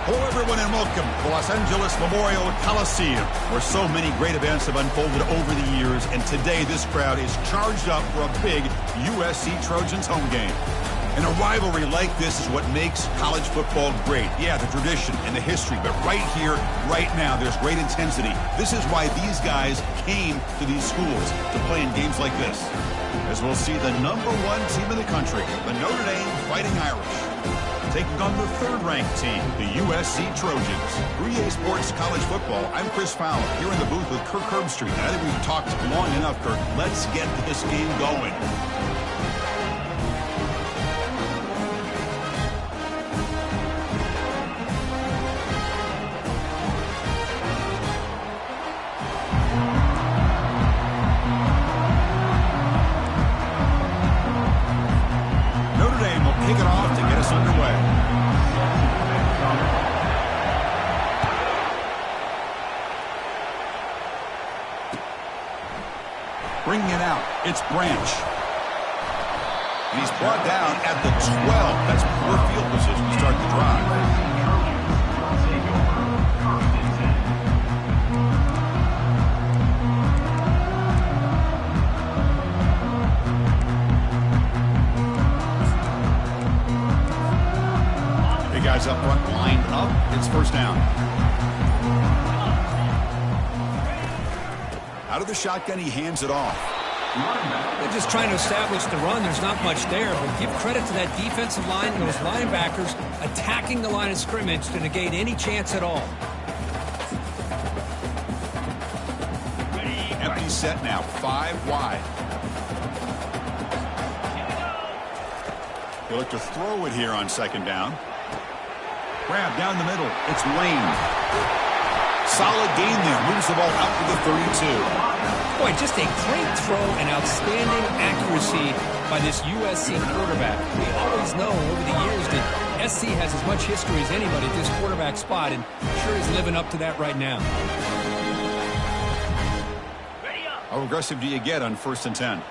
Hello, everyone, and welcome to Los Angeles Memorial Coliseum, where so many great events have unfolded over the years, and today this crowd is charged up for a big USC Trojans home game. And a rivalry like this is what makes college football great. Yeah, the tradition and the history, but right here, right now, there's great intensity. This is why these guys came to these schools to play in games like this. As we'll see the #1 team in the country, the Notre Dame Fighting Irish, taking on the third-ranked team, the USC Trojans. 3A Sports College Football, I'm Chris Fowler, here in the booth with Kirk Herbstreit. I think we've talked long enough, Kirk. Let's get this game going. Notre Dame will kick it off to get us underway. Bringing it out, it's Branch. And he's brought down at the 12. That's poor field position to start the drive. Big guys up front, lined up. It's first down. Out of the shotgun, he hands it off. They're just trying to establish the run. There's not much there, but give credit to that defensive line and those linebackers attacking the line of scrimmage to negate any chance at all. Empty set now, 5 wide. He'll look to throw it here on second down. Grab down the middle. It's Lane. Solid gain there. Moves the ball out to the 32. Boy, just a great throw and outstanding accuracy by this USC quarterback. We always know over the years that SC has as much history as anybody at this quarterback spot, and sure is living up to that right now. How aggressive do you get on 1st and 10?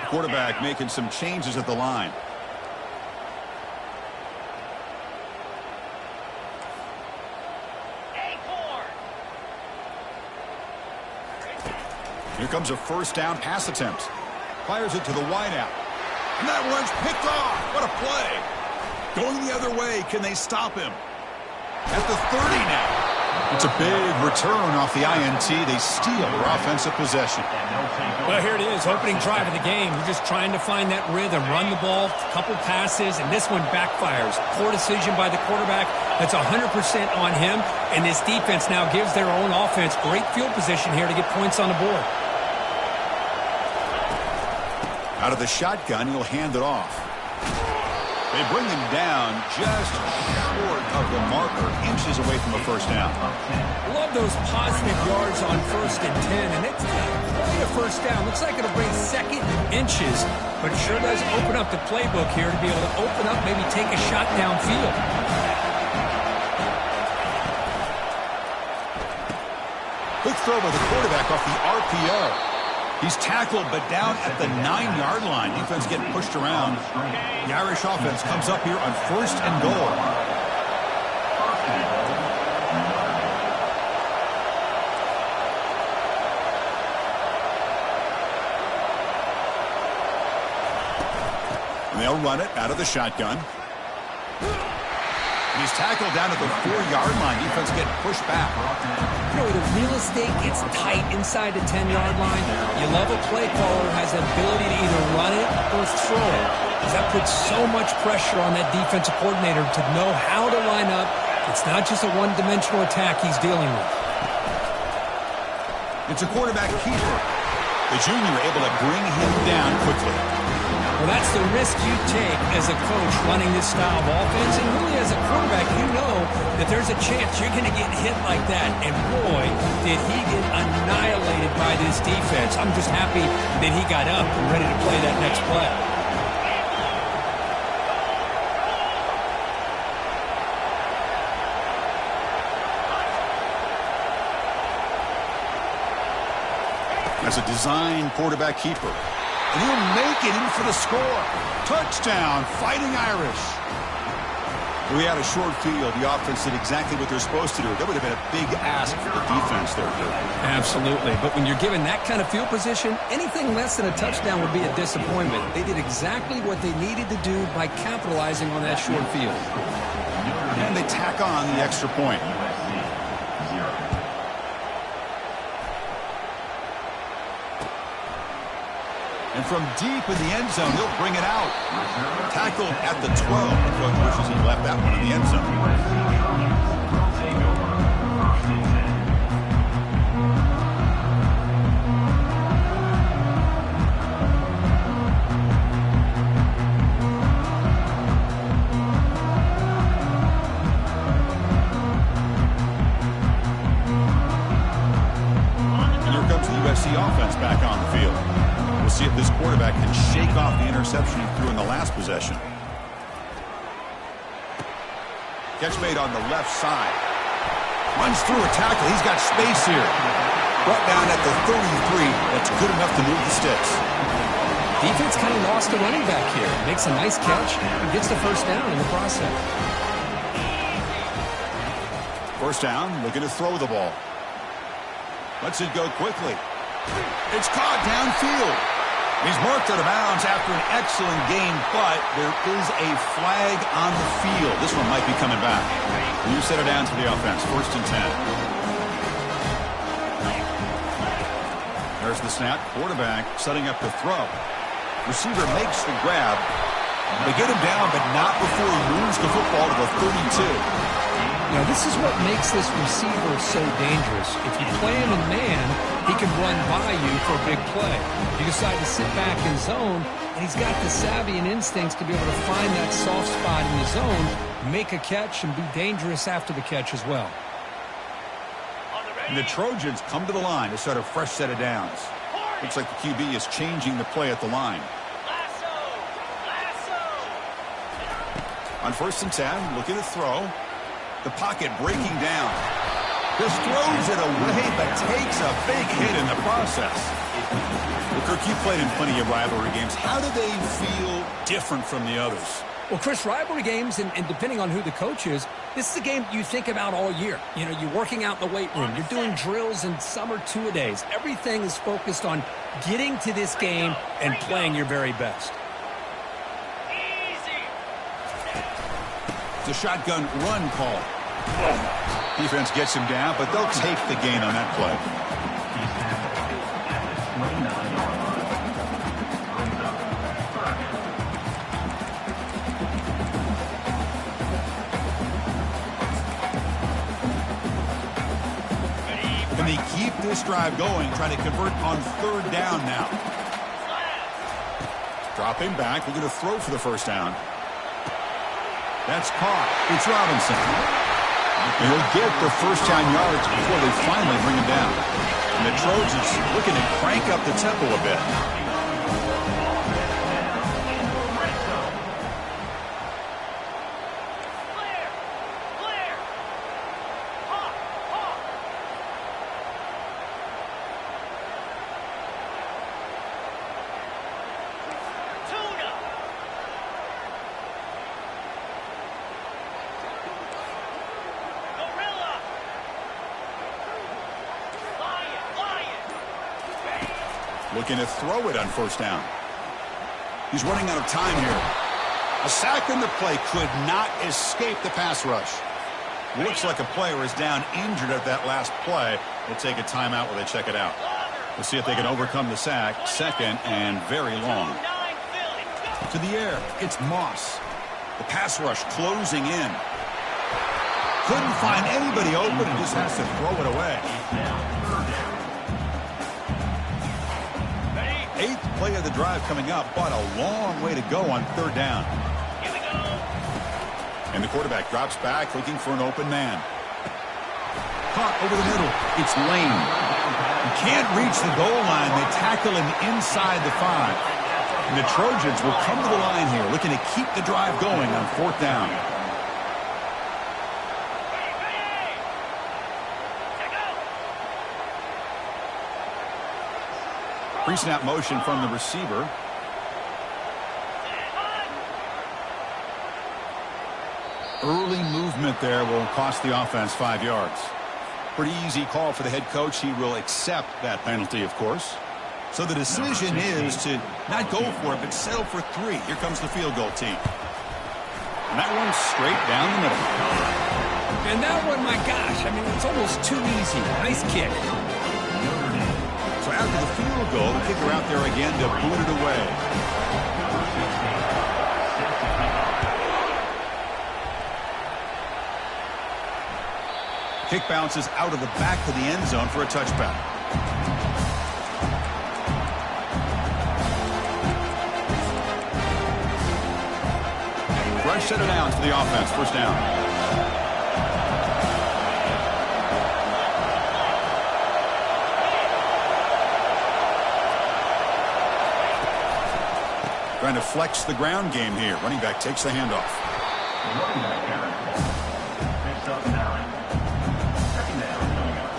Quarterback making some changes at the line. Here comes a first down pass attempt. Fires it to the wideout. And that one's picked off. What a play. Going the other way. Can they stop him? At the 30 now. It's a big return off the INT. They steal their offensive possession. Well, here it is, opening drive of the game. We're just trying to find that rhythm, run the ball, a couple passes, and this one backfires. Poor decision by the quarterback. That's 100% on him, and this defense now gives their own offense great field position here to get points on the board. Out of the shotgun, he'll hand it off. They bring him down just short of the marker, inches away from a first down. Love those positive yards on 1st and 10, and it's quite a first down. Looks like it'll bring second inches, but it sure does open up the playbook here to be able to open up, maybe take a shot downfield. Quick throw by the quarterback off the RPO. He's tackled, but down at the 9-yard line. Defense getting pushed around. The Irish offense comes up here on 1st and goal. And they'll run it out of the shotgun. And he's tackled down at the 4-yard line. Defense getting pushed back. You know, the real estate gets tight inside the 10-yard line. You love a play caller who has the ability to either run it or throw it. Because that puts so much pressure on that defensive coordinator to know how to line up. It's not just a one-dimensional attack he's dealing with. It's a quarterback keeper. The junior able to bring him down quickly. Well, that's the risk you take as a coach running this style of offense. And really, as a quarterback, you know that there's a chance you're going to get hit like that. And boy, did he get annihilated by this defense. I'm just happy that he got up and ready to play that next play. As a design quarterback keeper. and he'll make it in for the score. Touchdown, Fighting Irish. We had a short field. The offense did exactly what they're supposed to do. That would have been a big ask for the defense there, Kirk. Absolutely. But when you're given that kind of field position, anything less than a touchdown would be a disappointment. They did exactly what they needed to do by capitalizing on that short field. And they tack on the extra point. And from deep in the end zone, he'll bring it out. Tackled at the 12. The coach wishes he left that one in the end zone. And here comes the USC offense back on the field. We'll see if this quarterback can shake off the interception he threw in the last possession. Catch made on the left side. Runs through a tackle. He's got space here. Brought down at the 33. That's good enough to move the sticks. Defense kind of lost the running back here. Makes a nice catch and gets the first down in the process. First down, looking to throw the ball. Lets it go quickly. It's caught downfield. He's marked out of bounds after an excellent game, but there is a flag on the field. This one might be coming back. You set it down to the offense. 1st and 10. There's the snap. Quarterback setting up to throw. Receiver makes the grab. They get him down, but not before he moves the football to the 32. Now, this is what makes this receiver so dangerous. If you play him in man, he can run by you for a big play. You decide to sit back in zone, and he's got the savvy and instincts to be able to find that soft spot in the zone, make a catch, and be dangerous after the catch as well. And the Trojans come to the line to start a fresh set of downs. Looks like the QB is changing the play at the line. On 1st and 10, looking to throw. The pocket breaking down. Just throws it away, but takes a big hit in the process. Well, Kirk, you played in plenty of rivalry games. How do they feel different from the others? Well, Chris, rivalry games, and depending on who the coach is, this is a game you think about all year. You know, you're working out in the weight room. You're doing drills in summer two-a-days. Everything is focused on getting to this game and playing your very best. It's a shotgun run call. Defense gets him down, but they'll take the gain on that play. Can they keep this drive going, trying to convert on 3rd down now? Dropping back, looking to throw for the first down. That's caught. It's Robinson. And he'll get the first down yards before they finally bring him down. And the Trojans looking to crank up the tempo a bit. Looking to throw it on 1st down. He's running out of time here. A sack in the play could not escape the pass rush. Looks like a player is down injured at that last play. They'll take a timeout while they check it out. We'll see if they can overcome the sack. 2nd and very long. To the air, it's Moss. The pass rush closing in. Couldn't find anybody open and just has to throw it away. 8th play of the drive coming up, but a long way to go on 3rd down. Here we go. And the quarterback drops back looking for an open man. Caught over the middle. It's Lane. He can't reach the goal line. They tackle him inside the 5. And the Trojans will come to the line here looking to keep the drive going on 4th down. Pre-snap motion from the receiver. Early movement there will cost the offense 5 yards. Pretty easy call for the head coach. He will accept that penalty, of course. So the decision is to not go for it, but settle for 3. Here comes the field goal team. And that one's straight down the middle. And that one, my gosh, I mean, it's almost too easy. Nice kick. So after the field goal, the kicker out there again to boot it away. Kick bounces out of the back of the end zone for a touchback. Fresh set of downs for the offense. First down. Trying to flex the ground game here. Running back takes the handoff. Running back Aaron. Picks up 9. Second down coming up.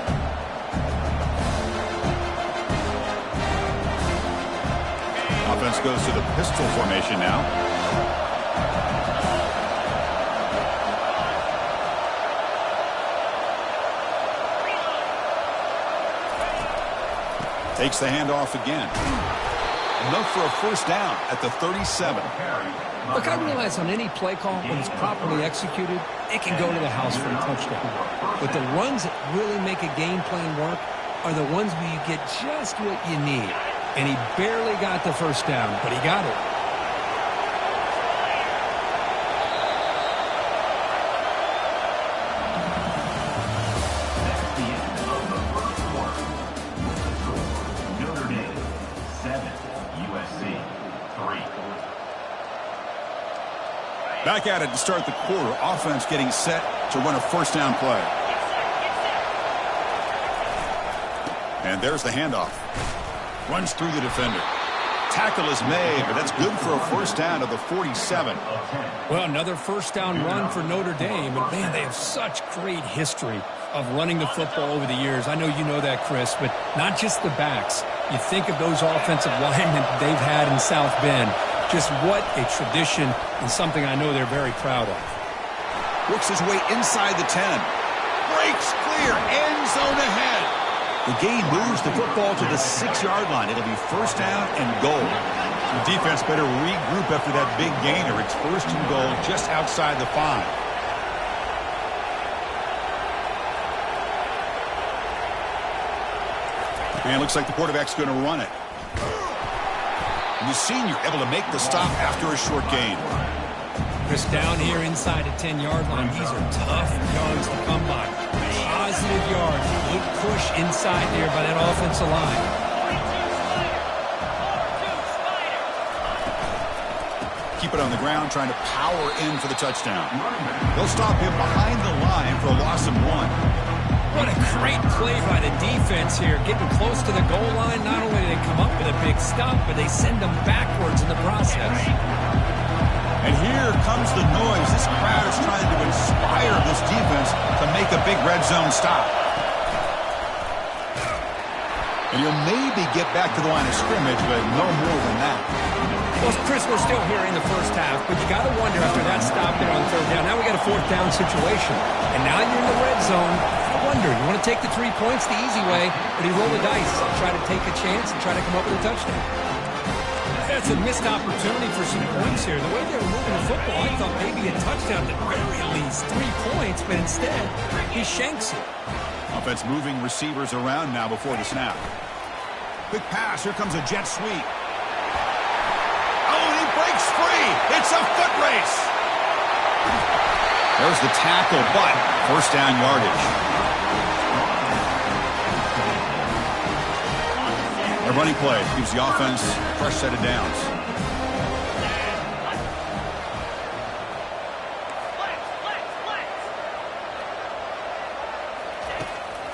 Offense goes to the pistol formation now. Takes the handoff again. Enough for a first down at the 37. Look, I realize on any play call, when it's properly executed, it can go to the house for a touchdown. But the runs that really make a game plan work are the ones where you get just what you need. And he barely got the first down, but he got it. Back at it to start the quarter. Offense getting set to run a first down play. And there's the handoff. Runs through the defender. Tackle is made, but that's good for a first down to the 47. Well, another first down run for Notre Dame. And, man, they have such great history of running the football over the years. I know you know that, Chris, but not just the backs. You think of those offensive linemen they've had in South Bend. Just what a tradition and something I know they're very proud of. Works his way inside the 10. Breaks clear. End zone ahead. The gain moves the football to the 6-yard line. It'll be first down and goal. The defense better regroup after that big gainer. It's first and goal just outside the 5. And it looks like the quarterback's going to run it. And the senior able to make the stop after a short gain. Chris, down here inside the 10-yard line, these are tough yards to come by. Positive yards. Good push inside there by that offensive line. Keep it on the ground, trying to power in for the touchdown. They'll stop him behind the line for a loss of 1. What a great play by the defense here. Getting close to the goal line, not only do they come up with a big stop, but they send them backwards in the process. And here comes the noise. This crowd is trying to inspire this defense to make a big red zone stop. And you'll maybe get back to the line of scrimmage, but no more than that. Well, Chris, we're still here in the first half, but you got to wonder after that stop there on third down. Now we got a fourth down situation, and now you're in the red zone. I wonder, you want to take the 3 points the easy way, or do you roll the dice, try to take a chance and try to come up with a touchdown? That's a missed opportunity for some points here. The way they were moving the football, I thought maybe a touchdown at the very least, 3 points, but instead he shanks it. Offense moving receivers around now before the snap. Quick pass. Here comes a jet sweep. Oh, and he breaks free. It's a foot race. There's the tackle, but first down yardage. A running play gives the offense a fresh set of downs.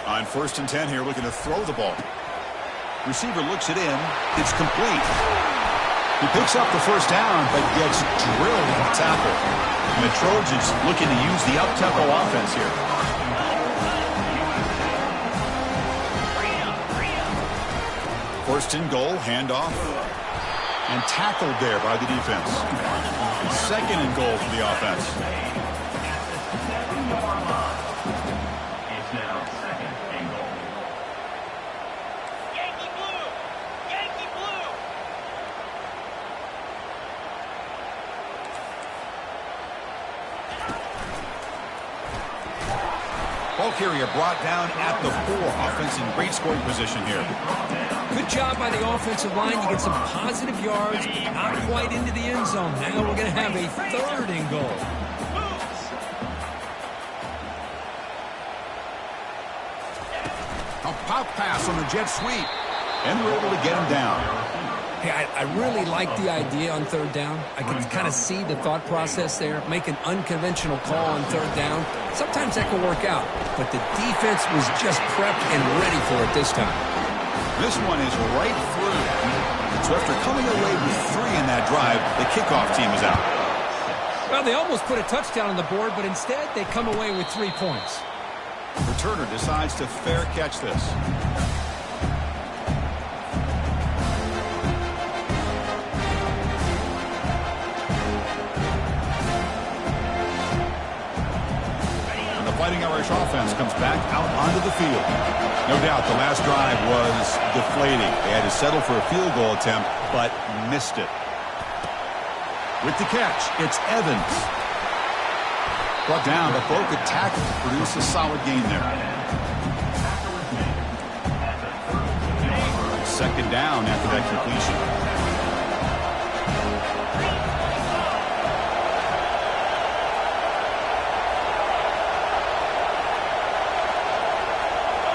On 1st and 10 here, looking to throw the ball. Receiver looks it in. It's complete. He picks up the first down, but gets drilled in the tackle. And the Trojans looking to use the up-tempo offense here. First and goal, handoff. And tackled there by the defense. Second and goal for the offense. Carrier brought down at the 4. Offense in great scoring position here. Good job by the offensive line. You get some positive yards, not quite into the end zone. Now we're going to have a 3rd and goal. A pop pass on the jet sweep. And we're able to get him down. Hey, I really like the idea on 3rd down. I can kind of see the thought process there. Make an unconventional call on 3rd down. Sometimes that can work out. But the defense was just prepped and ready for it this time. This one is right through. So after coming away with 3 in that drive, the kickoff team is out. Well, they almost put a touchdown on the board, but instead they come away with 3 points. Returner decides to fair catch this. And the Fighting Irish offense comes back out onto the field. No doubt the last drive was deflating. They had to settle for a field goal attempt, but missed it. With the catch, it's Evans. Brought down, but Bo could tackle to produce a solid gain there. 2nd down after that completion.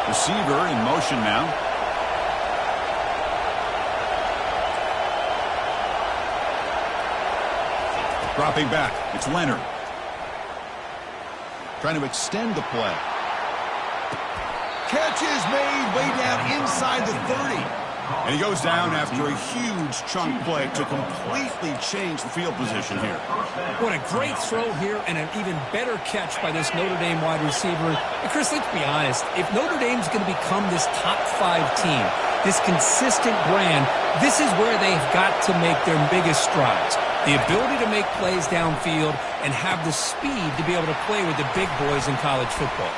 Receiver in motion now. Dropping back, it's Leonard. Trying to extend the play. Catch is made way down inside the 30. And he goes down after a huge chunk play to completely change the field position here. What a great throw here and an even better catch by this Notre Dame wide receiver. And Chris, let's be honest. If Notre Dame's going to become this top 5 team, this consistent brand, this is where they've got to make their biggest strides. The ability to make plays downfield and have the speed to be able to play with the big boys in college football.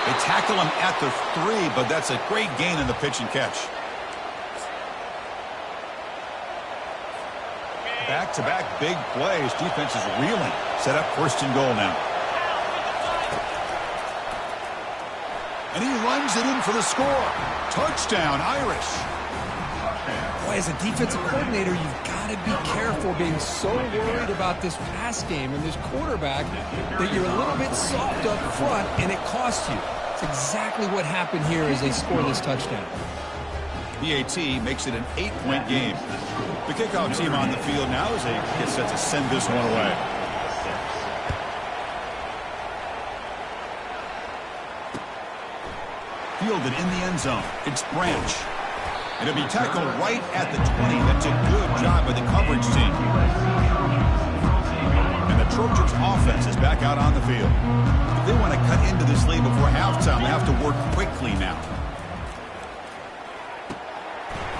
They tackle him at the 3, but that's a great gain in the pitch and catch. Back-to-back big plays. Defense is reeling. Set up 1st and goal now. And he runs it in for the score. Touchdown, Irish. Boy, as a defensive coordinator, you've got to be careful being so worried about this pass game and this quarterback that you're a little bit soft up front and it costs you. It's exactly what happened here as they score this touchdown. PAT makes it an 8-point game. The kickoff team on the field now as they get set to send this one away. Fielded in the end zone. It's Branch. And it'll be tackled right at the 20. That's a good job by the coverage team. And the Trojans offense is back out on the field. If they want to cut into this lead before halftime, they have to work quickly now.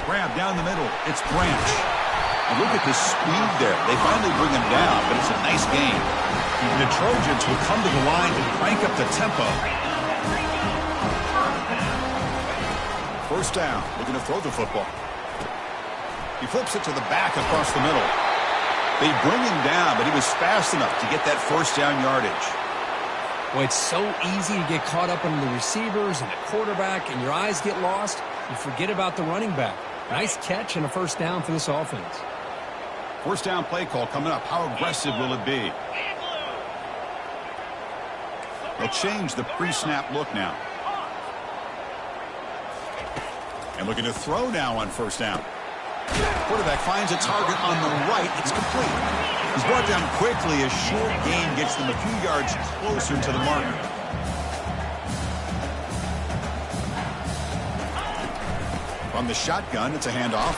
Grab down the middle. It's Branch. And look at the speed there. They finally bring him down, but it's a nice game. And the Trojans will come to the line to crank up the tempo. 1st down, looking to throw the football. He flips it to the back across the middle. They bring him down, but he was fast enough to get that 1st down yardage. Well, it's so easy to get caught up in the receivers and the quarterback, and your eyes get lost. You forget about the running back. Nice catch and a 1st down for this offense. 1st down play call coming up. How aggressive will it be? They'll change the pre-snap look now. And looking to throw now on 1st down. Quarterback finds a target on the right. It's complete. He's brought down quickly. A short gain gets them a few yards closer to the marker. From the shotgun, it's a handoff.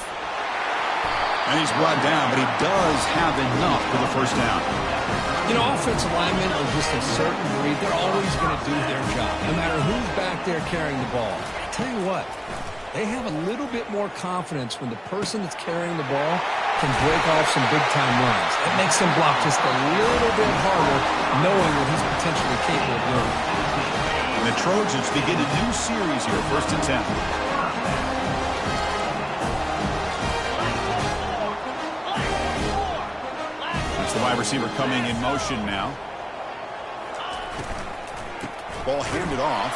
And he's brought down, but he does have enough for the 1st down. You know, offensive linemen are just a certain breed. They're always going to do their job, no matter who's back there carrying the ball. I tell you what, they have a little bit more confidence when the person that's carrying the ball can break off some big-time runs. It makes them block just a little bit harder, knowing what he's potentially capable of doing. And the Trojans begin a new series here, 1st and 10. That's the wide receiver coming in motion now. Ball handed off.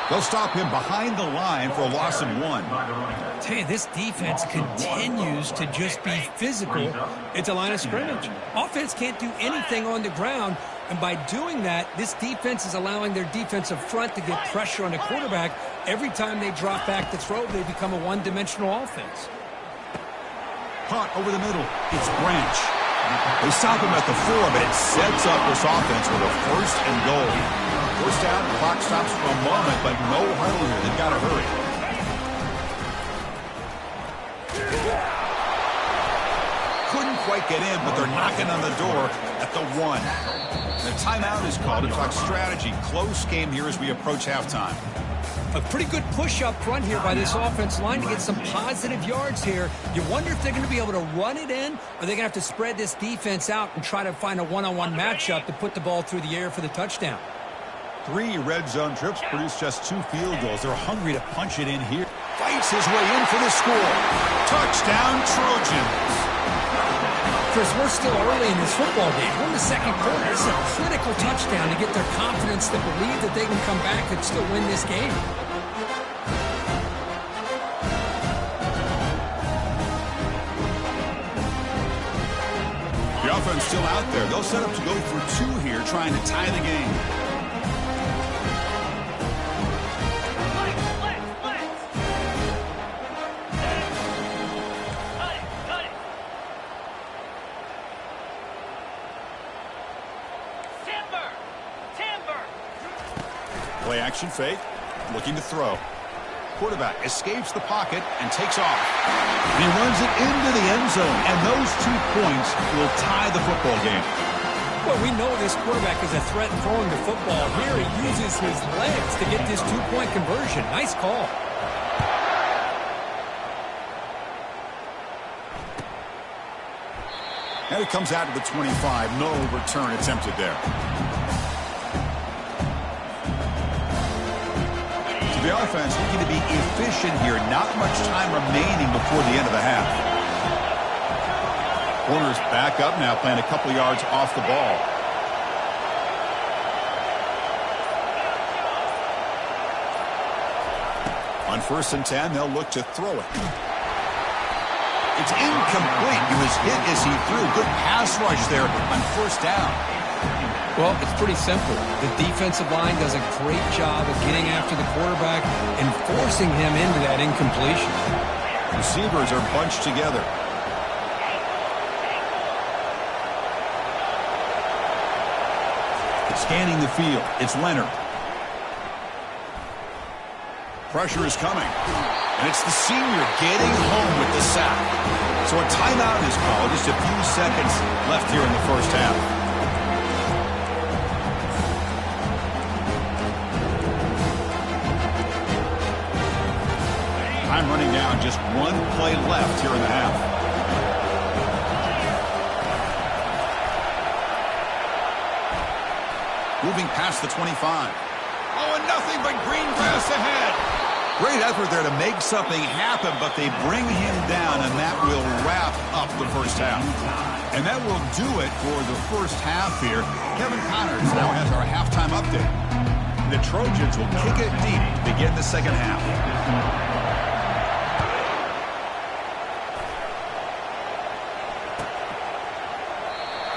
They'll stop him behind the line for a loss of 1. I tell you, this defense continues to just be physical at the line of scrimmage. Offense can't do anything on the ground, and by doing that, this defense is allowing their defensive front to get pressure on the quarterback. Every time they drop back to throw, they become a one-dimensional offense. Caught over the middle. It's Branch. They stop him at the 4, but it sets up this offense with a 1st and goal. First down, the clock stops for a moment, but no huddle here. They've got to hurry. Couldn't quite get in, but they're knocking on the door at the 1. The timeout is called to talk strategy. Close game here as we approach halftime. A pretty good push up front here by this offense line to get some positive yards here. You wonder if they're going to be able to run it in, or they're going to have to spread this defense out and try to find a one-on-one matchup to put the ball through the air for the touchdown. 3 red zone trips produce just 2 field goals. They're hungry to punch it in here. Fights his way in for the score. Touchdown, Trojans. Chris, we're still early in this football game. We're in the second quarter. This is a critical touchdown to get their confidence to believe that they can come back and still win this game. The offense still out there. They'll set up to go for 2 here, trying to tie the game. Play action fake, looking to throw. Quarterback escapes the pocket and takes off. And he runs it into the end zone, and those 2 points will tie the football game. Well, we know this quarterback is a threat throwing the football. Here he uses his legs to get this 2-point conversion. Nice call. And it comes out to the 25. No return attempted there. The offense looking to be efficient here. Not much time remaining before the end of the half. Corners back up now, playing a couple yards off the ball. On 1st and 10, they'll look to throw it. It's incomplete. He was hit as he threw. Good pass rush there on 1st down. Well, it's pretty simple. The defensive line does a great job of getting after the quarterback and forcing him into that incompletion. Receivers are bunched together. Scanning the field, it's Leonard. Pressure is coming, and it's the senior getting home with the sack. So a timeout is called. Just a few seconds left here in the first half. Time running down, just 1 play left here in the half. Moving past the 25. Oh, and nothing but green grass ahead. Great effort there to make something happen, but they bring him down, and that will wrap up the first half. And that will do it for the first half here. Kevin Connors now has our halftime update. The Trojans will kick it deep to begin the second half.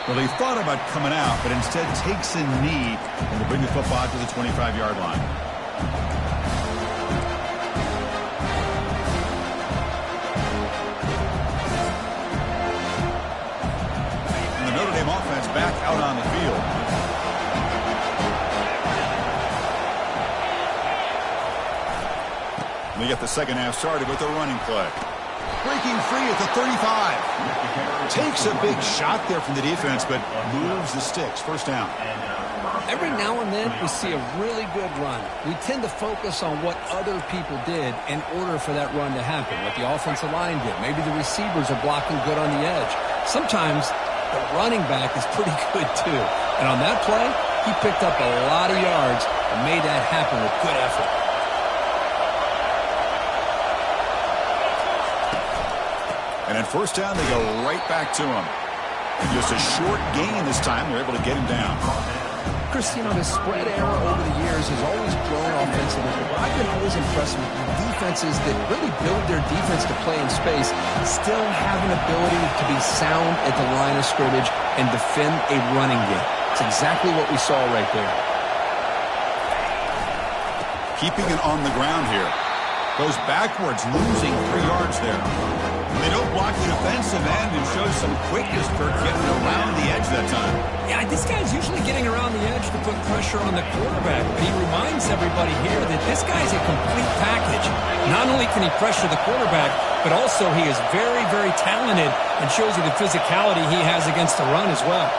Well, he thought about coming out, but instead takes a knee and will bring the football to the 25-yard line. And the Notre Dame offense back out on the field. They get the second half started with a running play. Breaking free at the 35. Takes a big shot there from the defense, but moves the sticks. First down. Every now and then we see a really good run. We tend to focus on what other people did in order for that run to happen, what the offensive line did. Maybe the receivers are blocking good on the edge. Sometimes the running back is pretty good too. And on that play, he picked up a lot of yards and made that happen with good effort. And at first down, they go right back to him. And just a short gain this time. They're able to get him down. Chris, this spread era over the years has always grown offensively, but I've been always impressed with the defenses that really build their defense to play in space, still have an ability to be sound at the line of scrimmage and defend a running game. It's exactly what we saw right there. Keeping it on the ground here. Goes backwards, losing 3 yards there. They don't block the defensive end and show some quickness for getting around the edge that time. Yeah, this guy's usually getting around the edge to put pressure on the quarterback, but he reminds everybody here that this guy's a complete package. Not only can he pressure the quarterback, but also he is very, very talented and shows you the physicality he has against the run as well.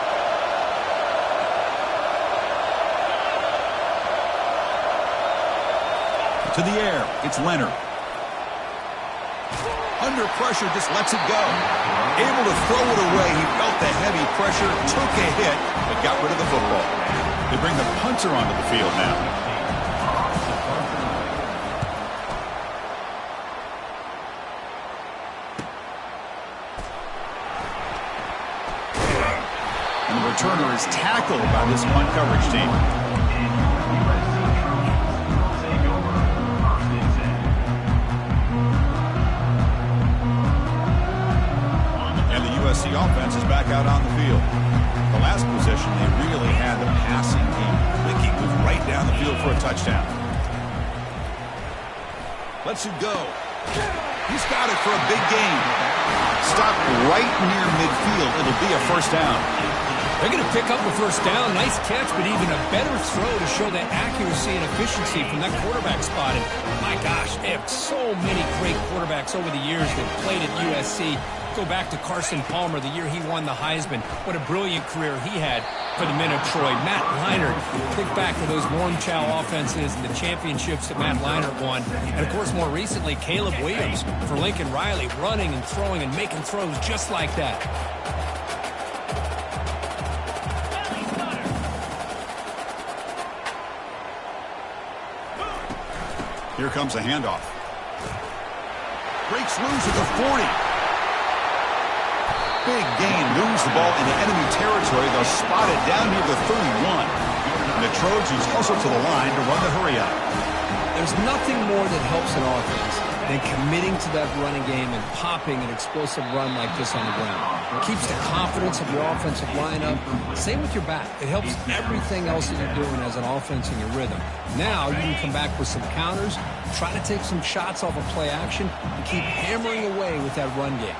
To the air, it's Leonard. Under pressure, just lets it go. Able to throw it away. He felt the heavy pressure, took a hit, but got rid of the football. They bring the punter onto the field now. And the returner is tackled by this punt coverage team. The offense is back out on the field. The last possession, they really had the passing game clicking, was right down the field for a touchdown. Lets it go. He's got it for a big gain. Stopped right near midfield. It'll be a first down. They're going to pick up a first down. Nice catch, but even a better throw to show that accuracy and efficiency from that quarterback spot. And my gosh, they have so many great quarterbacks over the years that played at USC. Go back to Carson Palmer, the year he won the Heisman. What a brilliant career he had for the men of Troy. Matt Leinart, think back to those Warm Chow offenses and the championships that Matt Leinart won. And, of course, more recently, Caleb Williams for Lincoln Riley, running and throwing and making throws just like that. Here comes a handoff. Breaks loose at the 40. Big gain, moves the ball into enemy territory. They'll spot it down near the 31. And the Trojans hustle to the line to run the hurry up. There's nothing more that helps an offense than committing to that running game and popping an explosive run like this on the ground. It keeps the confidence of your offensive lineup. Same with your back. It helps everything else that you're doing as an offense in your rhythm. Now you can come back with some counters, try to take some shots off of play action, and keep hammering away with that run game.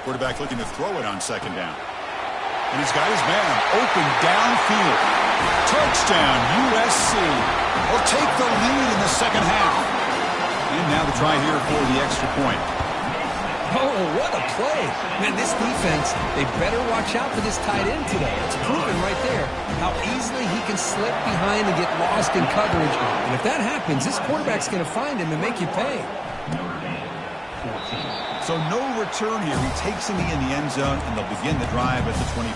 Quarterback looking to throw it on second down. And he's got his man open downfield. Touchdown, USC. Will take the lead in the second half. And now the try here for the extra point. Oh, what a play. Man, this defense, they better watch out for this tight end today. It's proven right there how easily he can slip behind and get lost in coverage. And if that happens, this quarterback's going to find him and make you pay. So no return here. He takes him in the end zone, and they'll begin the drive at the 25.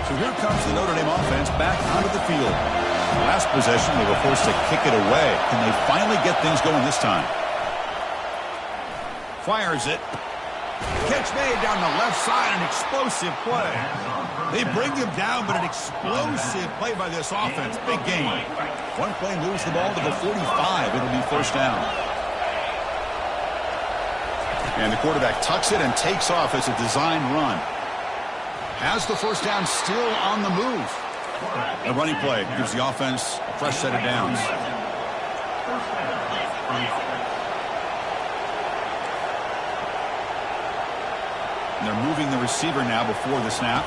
So here comes the Notre Dame offense back onto the field. Last possession, they were forced to kick it away. Can they finally get things going this time? Fires it. Catch made down the left side, an explosive play. They bring him down, but an explosive play by this offense. Big gain. One play moves the ball to the 45. It'll be first down. And the quarterback tucks it and takes off as a design run. Has the first down, still on the move. The running play gives the offense a fresh set of downs. And they're moving the receiver now before the snap.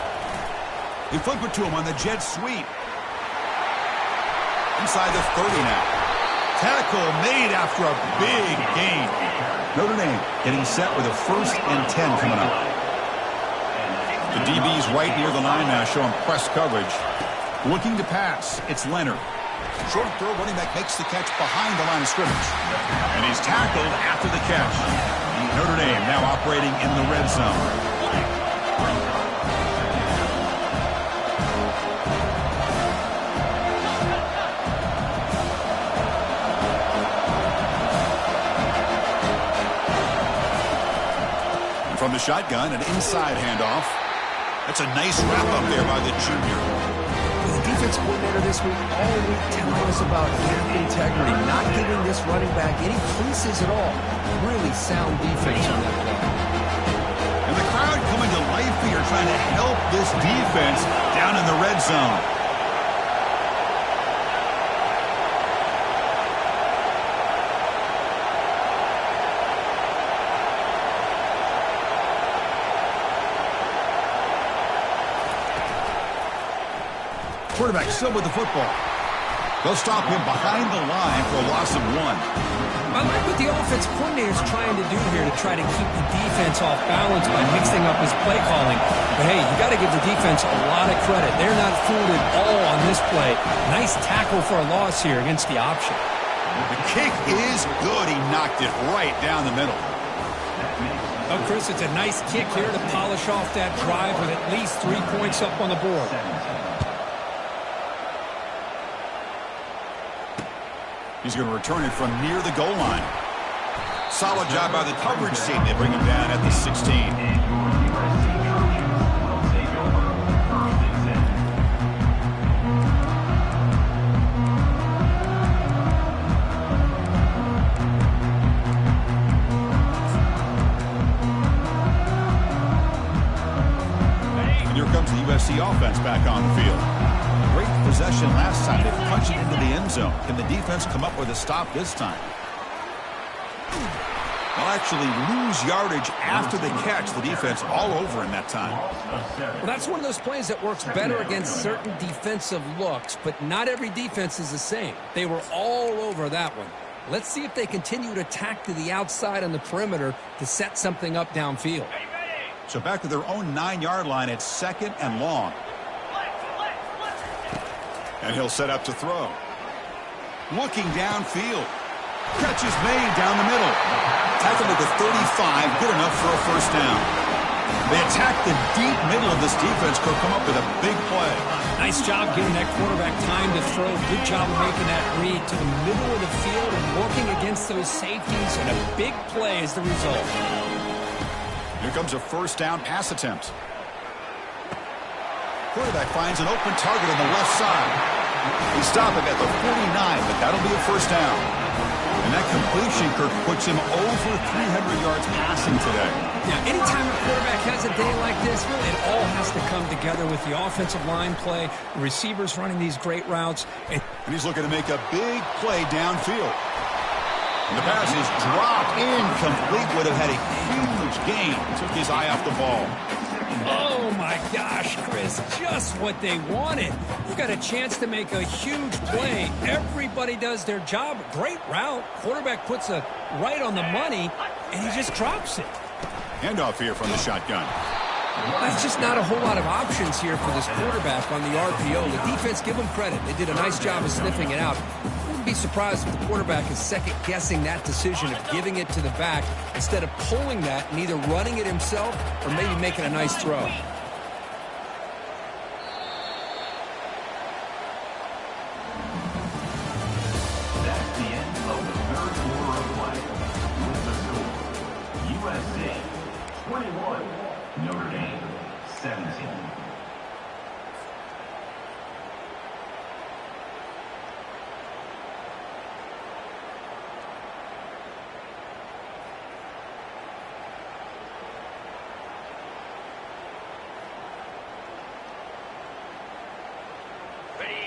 They flip it to him on the jet sweep. Inside the 30 now. Tackle made after a big gain. Notre Dame getting set with a 1st and 10 coming up. The DB's right near the line now, showing press coverage. Looking to pass. It's Leonard. Short throw, running back makes the catch behind the line of scrimmage. And he's tackled after the catch. Notre Dame now operating in the red zone. From the shotgun, an inside handoff. That's a nice wrap-up there by the junior. The defense coordinator this week all week telling us about gap integrity, not giving this running back any creases at all. Really sound defense on that play. And the crowd coming to life here, trying to help this defense down in the red zone. Quarterback still with the football. They'll stop him behind the line for a loss of 1. I like what the offense coordinator is trying to do here to try to keep the defense off balance by mixing up his play calling. But hey, you got to give the defense a lot of credit. They're not fooled at all on this play. Nice tackle for a loss here against the option. The kick is good. He knocked it right down the middle. Oh, Chris, it's a nice kick here to polish off that drive with at least 3 points up on the board. He's going to return it from near the goal line. Solid job by the coverage team. They bring him down at the 16. And here comes the USC offense back on the field. Great possession last time. They punched it into the end zone. Can the defense come up with a stop this time? They'll actually lose yardage after the catch. The defense all over in that time. Well, that's one of those plays that works better against certain defensive looks, but not every defense is the same. They were all over that one. Let's see if they continue to attack to the outside on the perimeter to set something up downfield. So back to their own 9-yard line. It's 2nd and long. And he'll set up to throw. Looking downfield. Catch is made down the middle. Tackled at the 35. Good enough for a first down. They attack the deep middle of this defense. Could come up with a big play. Nice job getting that quarterback time to throw. Good job of making that read to the middle of the field and working against those safeties. And a big play is the result. Here comes a first down pass attempt. Quarterback finds an open target on the left side. He stopped him at the 49, but that'll be a first down. And that completion, Kirk, puts him over 300 yards passing today. Yeah, anytime a quarterback has a day like this, really it all has to come together with the offensive line play, the receivers running these great routes. And he's looking to make a big play downfield. And the pass is dropped incomplete. Would have had a huge gain. Took his eye off the ball. Oh, my gosh, Chris, just what they wanted. You got a chance to make a huge play. Everybody does their job. Great route. Quarterback puts it right on the money, and he just drops it. Handoff here from the shotgun. That's just not a whole lot of options here for this quarterback on the RPO. The defense, give them credit. They did a nice job of sniffing it out. Wouldn't be surprised if the quarterback is second-guessing that decision of giving it to the back instead of pulling that and either running it himself or maybe making a nice throw. That's the end of the third quarter of play. With the score, USC 21, Notre Dame 17.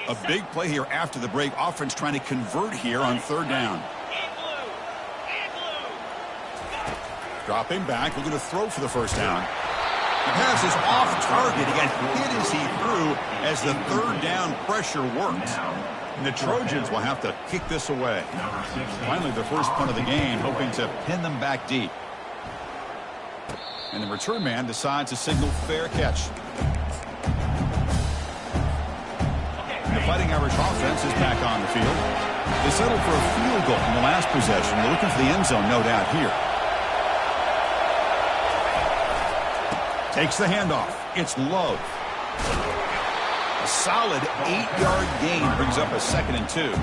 A big play here after the break. Offense trying to convert here on third down. Dropping back, looking to throw for the first down. The pass is off target. He got hit as he threw as the third down pressure worked. And the Trojans will have to kick this away. Finally, the first punt of the game, hoping to pin them back deep. And the return man decides to signal fair catch. The Fighting Irish offense is back on the field. They settled for a field goal in the last possession. They're looking for the end zone, no doubt, here. Takes the handoff. It's Love. A solid 8-yard gain brings up a 2nd and 2.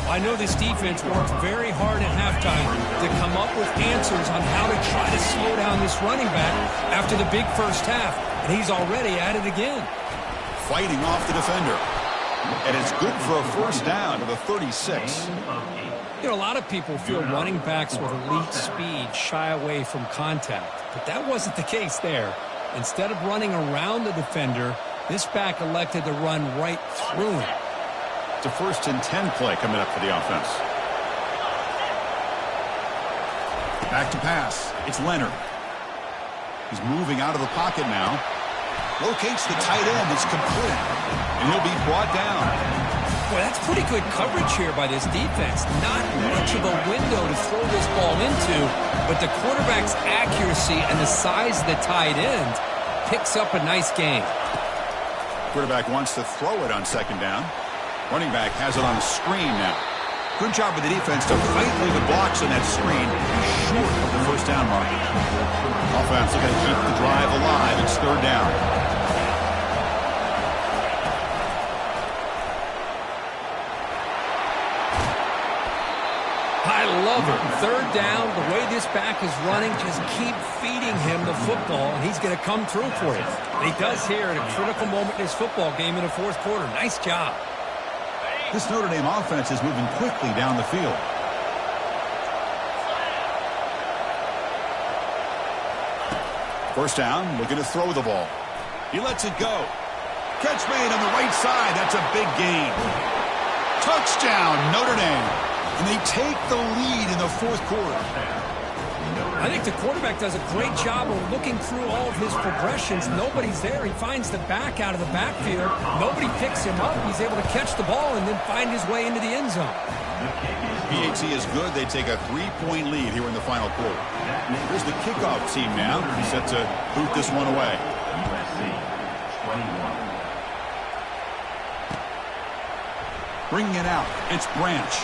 I know this defense worked very hard at halftime to come come up with answers on how to try to slow down this running back after the big first half. And he's already at it again. Fighting off the defender. And it's good for a first down to the 36. You know, a lot of people feel running backs with elite speed shy away from contact. But that wasn't the case there. Instead of running around the defender, this back elected to run right through him. It's a 1st and 10 play coming up for the offense. Back to pass. It's Leonard. He's moving out of the pocket now. Locates the tight end. It's complete. And he'll be brought down. Well, that's pretty good coverage here by this defense. Not much of a window to throw this ball into, but the quarterback's accuracy and the size of the tight end picks up a nice gain. Quarterback wants to throw it on 2nd down. Running back has it on a screen now. Good job of the defense to fight through the blocks on that screen. He's short of the 1st down mark. Offense looking to keep the drive alive. It's 3rd down. I love it. 3rd down, the way this back is running, just keep feeding him the football, and he's going to come through for you. And he does here at a critical moment in his football game in the 4th quarter. Nice job. This Notre Dame offense is moving quickly down the field. First down, looking to throw the ball. He lets it go. Catch made on the right side. That's a big gain. Touchdown, Notre Dame. And they take the lead in the 4th quarter. I think the quarterback does a great job of looking through all of his progressions. Nobody's there. He finds the back out of the backfield. Nobody picks him up. He's able to catch the ball and then find his way into the end zone. PAT is good. They take a 3-point lead here in the final quarter. Here's the kickoff team now. Set to boot this one away. USC 21. Bringing it out. It's Branch.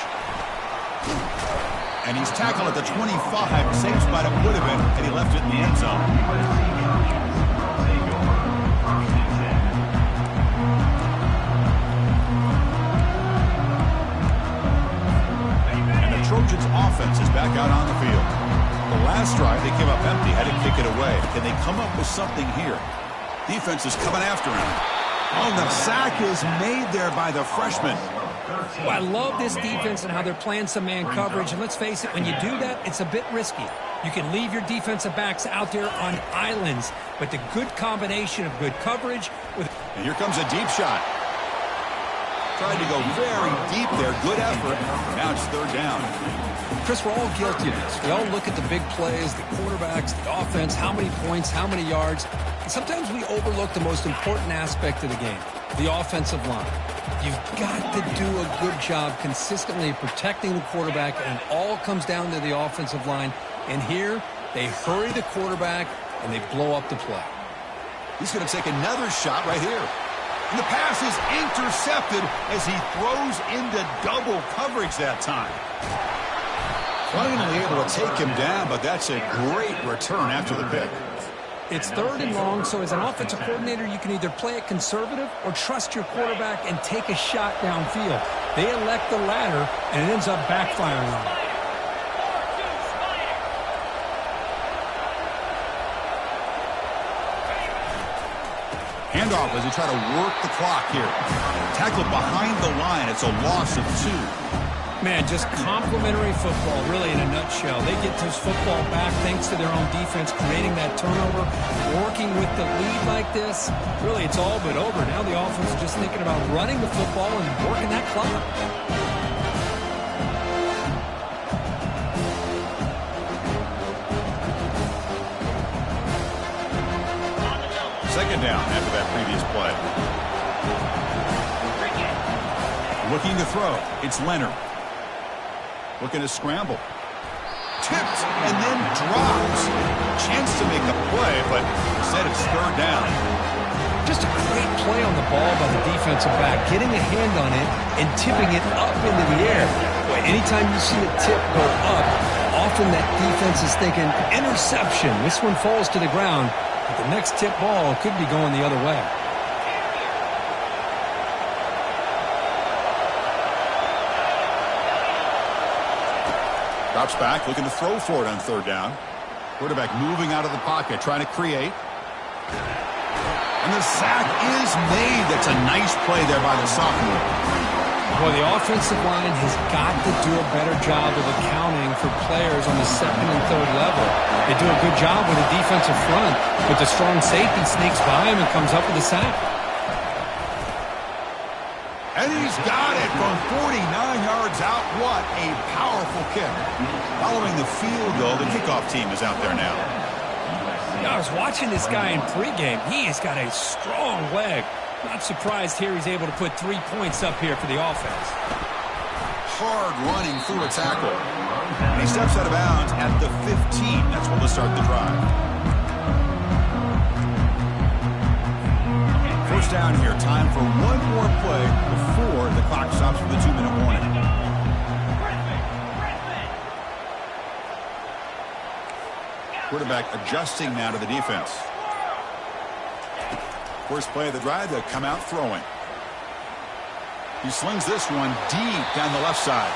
And he's tackled at the 25. Same spot it would have been had he left it in the end zone. And the Trojans offense is back out on the field. The last drive, they came up empty, had to kick it away. Can they come up with something here? Defense is coming after him. Oh, the sack is made there by the freshman. Well, I love this defense and how they're playing some man coverage. And let's face it, when you do that, it's a bit risky. You can leave your defensive backs out there on islands, but the good combination of good coverage with... And here comes a deep shot. Tried to go very deep there. Good effort. Now it's 3rd down. Chris, we're all guilty of this. We all look at the big plays, the quarterbacks, the offense, how many points, how many yards. And sometimes we overlook the most important aspect of the game, the offensive line. You've got to do a good job consistently protecting the quarterback, and it all comes down to the offensive line. And here, they hurry the quarterback, and they blow up the play. He's going to take another shot right here. And the pass is intercepted as he throws into double coverage that time. Finally able to take him down, but that's a great return after the pick. It's 3rd and long, so as an offensive coordinator, you can either play it conservative or trust your quarterback and take a shot downfield. They elect the latter, and it ends up backfiring on them. Handoff as they try to work the clock here. Tackled behind the line. It's a loss of 2. Man, just complimentary football, really, in a nutshell. They get this football back thanks to their own defense, creating that turnover, working with the lead like this. Really, it's all but over. Now the offense is just thinking about running the football and working that clock. 2nd down after that previous play. Looking to throw. It's Leonard. Looking to scramble. Tipped and then drops. Chance to make a play, but instead it's 3rd down. Just a great play on the ball by the defensive back, getting a hand on it and tipping it up into the air. Boy, anytime you see a tip go up, often that defense is thinking interception. This one falls to the ground, but the next tip ball could be going the other way. Drops back, looking to throw for it on third down. Quarterback moving out of the pocket, trying to create. And the sack is made. That's a nice play there by the sophomore. Well, the offensive line has got to do a better job of accounting for players on the second and third level. They do a good job with the defensive front, but the strong safety sneaks by him and comes up with a sack. And he's got it from 49 yards out. What a powerful kick. Following the field goal, the kickoff team is out there now. I was watching this guy in pregame. He has got a strong leg. Not surprised here he's able to put 3 points up here for the offense. Hard running through a tackle. And he steps out of bounds at the 15. That's when they'll start the drive. First down here. Time for one more play before the clock stops for the 2-minute warning. Quarterback adjusting now to the defense. First play of the drive, they'll come out throwing. He slings this one deep down the left side.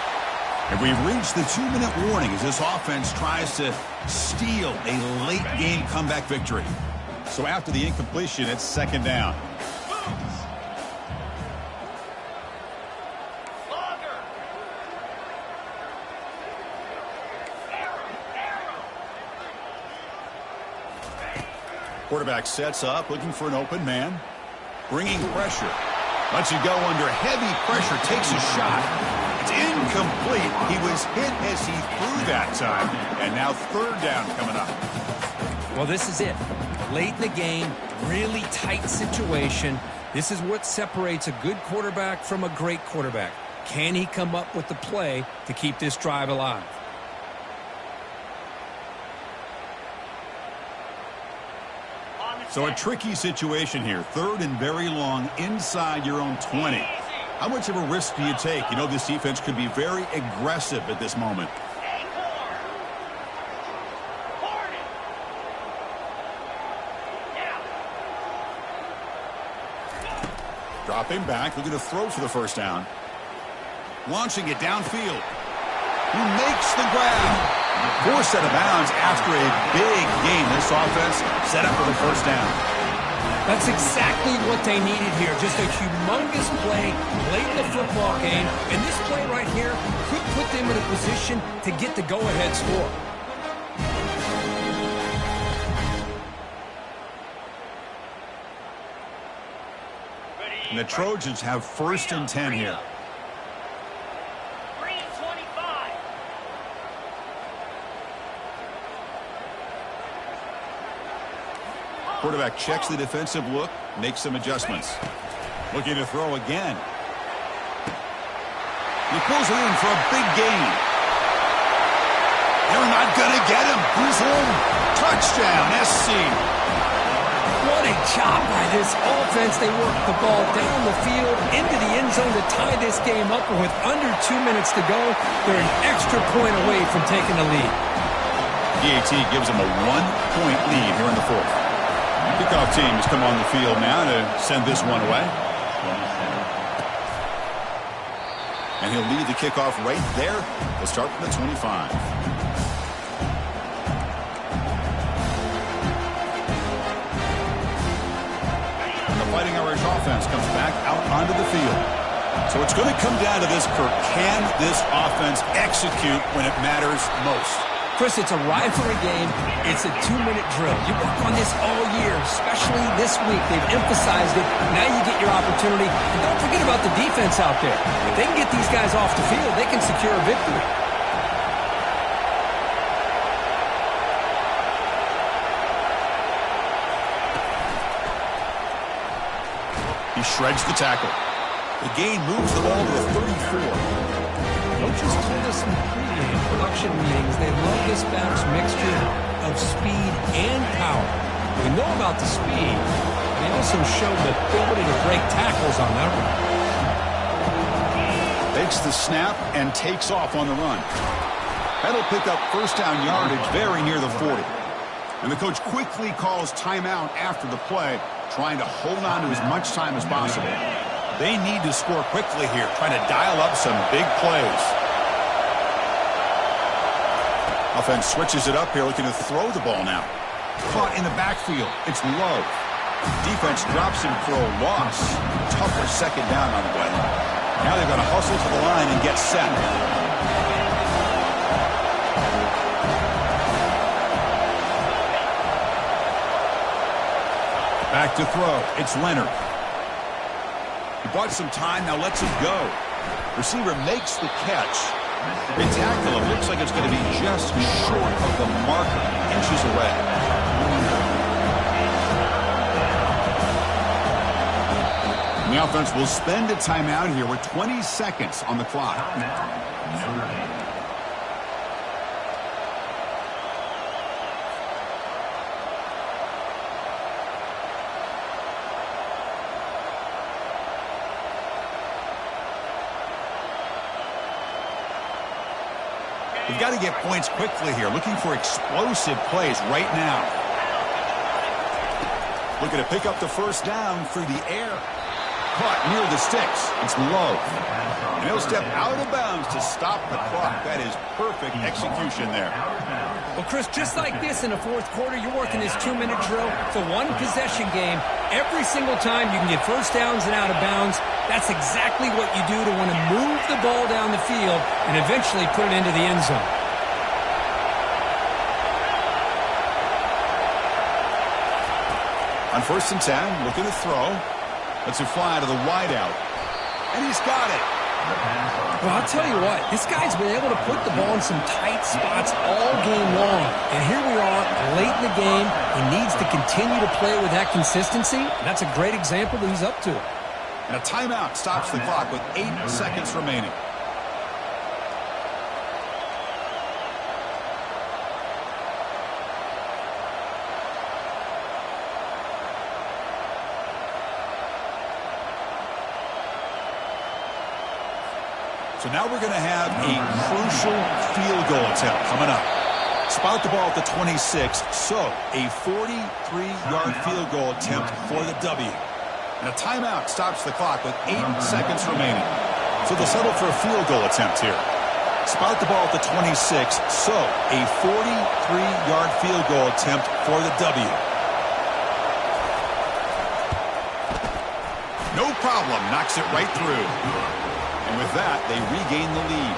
And we've reached the 2-minute warning as this offense tries to steal a late-game comeback victory. So after the incompletion, it's second down. Quarterback sets up, looking for an open man. Bringing pressure. Lets it go under heavy pressure. Takes a shot. It's incomplete. He was hit as he threw that time. And now third down coming up. Well, this is it. Late in the game, really tight situation. This is what separates a good quarterback from a great quarterback. Can he come up with the play to keep this drive alive? So a tricky situation here. Third and very long inside your own 20. How much of a risk do you take? You know this defense could be very aggressive at this moment. Dropping back, looking to throw for the first down. Launching it downfield. He makes the grab. Forced out of bounds after a big game. This offense set up for the first down. That's exactly what they needed here. Just a humongous play late in the football game. And this play right here could put them in a position to get the go-ahead score. And the Trojans have first and 10 here. Quarterback checks the defensive look, makes some adjustments. Looking to throw again. He pulls it in for a big gain. They're not going to get him. He's in. Touchdown, SC. What a job by this offense. They work the ball down the field into the end zone to tie this game up. And with under 2 minutes to go, they're an extra point away from taking the lead. DAT gives them a 1-point lead here in the fourth. Kickoff team has come on the field now to send this one away. And he'll lead the kickoff right there. We'll start from the 25. And the Fighting Irish offense comes back out onto the field. So it's going to come down to this, Kirk. Can this offense execute when it matters most? Chris, it's a rivalry game. It's a 2-minute drill. You work on this all year, especially this week. They've emphasized it. Now you get your opportunity. And don't forget about the defense out there. If they can get these guys off the field, they can secure a victory. He shreds the tackle. The gain moves the ball to the 34. Coaches told us in pregame production meetings they love this back's mixture of speed and power. We know about the speed. They also showed the ability to break tackles on that one. Takes the snap and takes off on the run. That'll pick up first down yardage very near the 40. And the coach quickly calls timeout after the play, trying to hold on to as much time as possible. They need to score quickly here, trying to dial up some big plays. Offense switches it up here, looking to throw the ball now. Caught in the backfield. It's low. Defense drops him for a loss. Tougher second down on the way. Now they're going to hustle to the line and get set. Back to throw. It's Leonard. He bought some time, now lets him go. Receiver makes the catch. They tackle him. Looks like it's going to be just short of the marker, inches away. And the offense will spend a timeout here with 20 seconds on the clock. We've got to get points quickly here. Looking for explosive plays right now. Looking to pick up the first down through the air. Caught near the sticks. It's low. And he'll step out of bounds to stop the clock. That is perfect execution there. Well, Chris, just like this in the fourth quarter, you're working this 2-minute drill. It's a one-possession game. Every single time you can get first downs and out of bounds. That's exactly what you do to want to move the ball down the field and eventually put it into the end zone. On 1st and 10, looking to throw. Lets it fly to the wideout. And he's got it. Well, I'll tell you what, this guy's been able to put the ball in some tight spots all game long. And here we are, late in the game. He needs to continue to play with that consistency. And that's a great example that he's up to it. And a timeout stops the clock with 8 seconds remaining. So now we're going to have a crucial field goal attempt coming up. Spot the ball at the 26, so a 43-yard field goal attempt for the W. And a timeout stops the clock with 8 seconds remaining. So they'll settle for a field goal attempt here. Spot the ball at the 26, so a 43-yard field goal attempt for the W. No problem, knocks it right through. And with that, they regain the lead.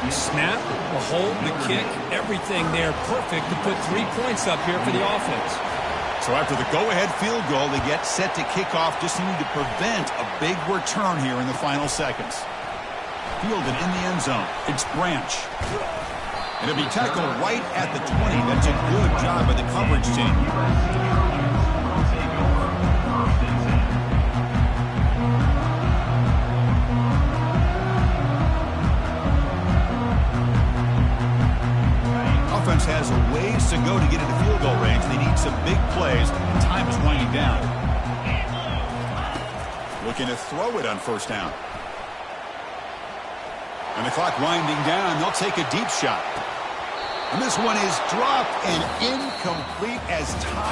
The snap, the hold, the kick, everything there perfect to put 3 points up here for the offense. So after the go-ahead field goal, they get set to kick off, just need to prevent a big return here in the final seconds. Fielded in the end zone. It's Branch. And it'll be tackled right at the 20. That's a good job by the coverage team. Offense has a ways to go to get into field goal range. They need some big plays. Time is winding down. Looking to throw it on 1st down. And the clock winding down. They'll take a deep shot. And this one is dropped and incomplete as time.